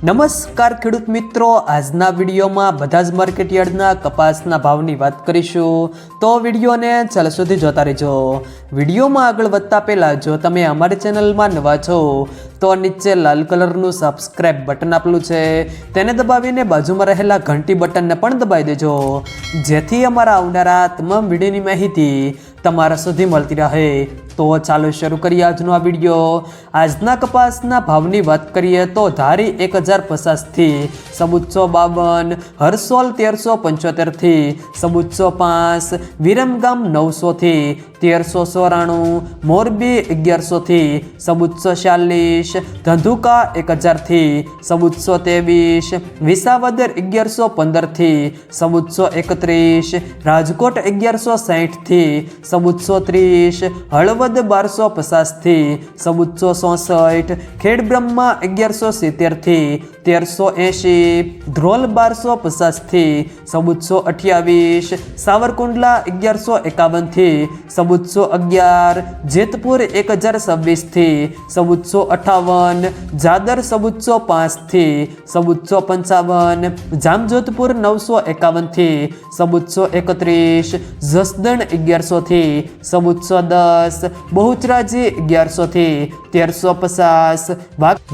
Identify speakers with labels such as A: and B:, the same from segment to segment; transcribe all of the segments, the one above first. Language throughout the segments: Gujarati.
A: નમસ્કાર ખેડૂત મિત્રો, આજના વિડીયોમાં બધા જ માર્કેટયાર્ડના કપાસના ભાવની વાત કરીશું, તો વિડીયોને છેલ્લે સુધી જોતા રહેજો। વિડીયોમાં આગળ વધતા પહેલાં જો તમે અમારી ચેનલમાં નવા છો તો નીચે લાલ કલરનું સબસ્ક્રાઇબ બટન આપેલું છે તેને દબાવીને બાજુમાં રહેલા ઘંટી બટનને પણ દબાવી દેજો, જેથી અમારા આવનારા તમામ વિડીયોની માહિતી તમારા સુધી મળતી રહે। તો ચાલો શરૂ કરીએ આજનો આ વિડીયો। આજના કપાસના ભાવની વાત કરીએ તો ધારી 1050 થી 1452, હરસોલ 1375 થી 1405, વિરમગામ 900 થી 1394, મોરબી 1100 થી 1440, ધંધુકા 1000 થી 1423, વિસાવદર 1115 થી 1431, રાજકોટ 1160 થી 1430, હળવદ 1250 થી 1464, ખેડબ્રહ્મા 1170 થી 1380, ધ્રોલ 1250 થી 1428, સાવરકુંડલા 1151 થી 1411, જેતપુર 1026 થી 1458, જાદર 1405 થી 1455, જામજોધપુર 951 થી 1431, જસદણ 1100 થી 1410, બહુચરાજી 1100 થી 1350,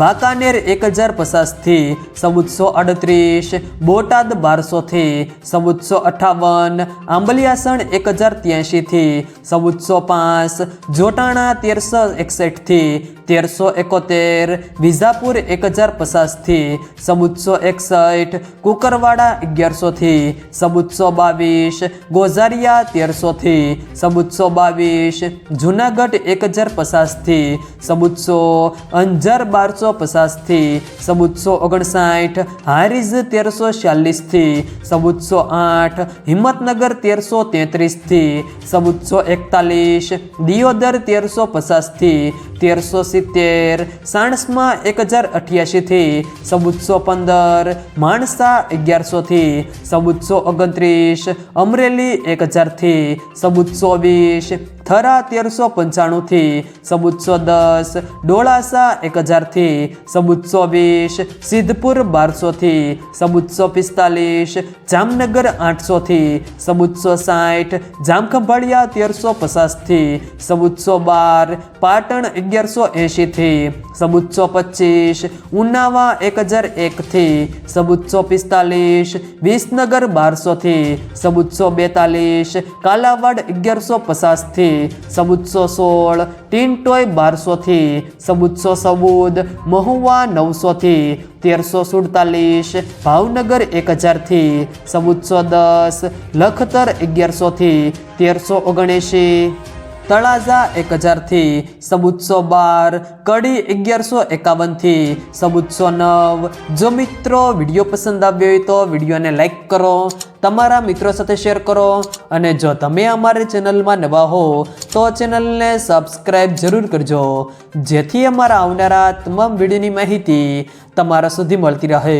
A: વાંકાનેર 1050 થી 1438, બોટાદ 1200 થી 1458, આંબલિયાસણ 1083 થી 1405, જોટાણા 1361 થી 1371, વિજાપુર 1050 થી 1461, કુકરવાડા 1100 થી 1422, ગોઝારિયા 1300 થી 1422, જુનાગઢ 1050 થી 1400, અંજાર 1250 થી 1459, હારીજ 1346 થી 1408, હિંમતનગર 1333 થી 1441, દિયોદર 1350 થી 1370, સાણસમાં 1088 થી 1415, માણસા 1100 થી 1429, અમરેલી 1000 થી 1420, થરા 1395 થી 1410, ડોળાસા 1000 થી 1420, સિદ્ધપુર 1200 થી 1445, જામનગર 800 થી 1460, જામખંભાળિયા 1350 થી 1412, પાટણ 1180 થી 1425, ઉનાવા 1001 થી 1445, વિસનગર 1200 થી 1442, કાલાવાડ 1150 થી 1416, ટીનટોય 1200 થી 1414, મહુવા 900 થી 1347, ભાવનગર 1000 થી 1410, લખતર 1100 થી 1379, તળાજા 1000 થી 1412, કડી 1151 થી 1409। જો મિત્રો વિડીયો પસંદ આવ્યો હોય તો વિડીયોને લાઈક કરો, તમારા મિત્રો સાથે શેર કરો, અને જો તમે અમારી ચેનલમાં નવા હો તો ચેનલને સબસ્ક્રાઈબ જરૂર કરજો, જેથી અમારા આવનારા તમામ વિડીયોની માહિતી તમારા સુધી મળતી રહે।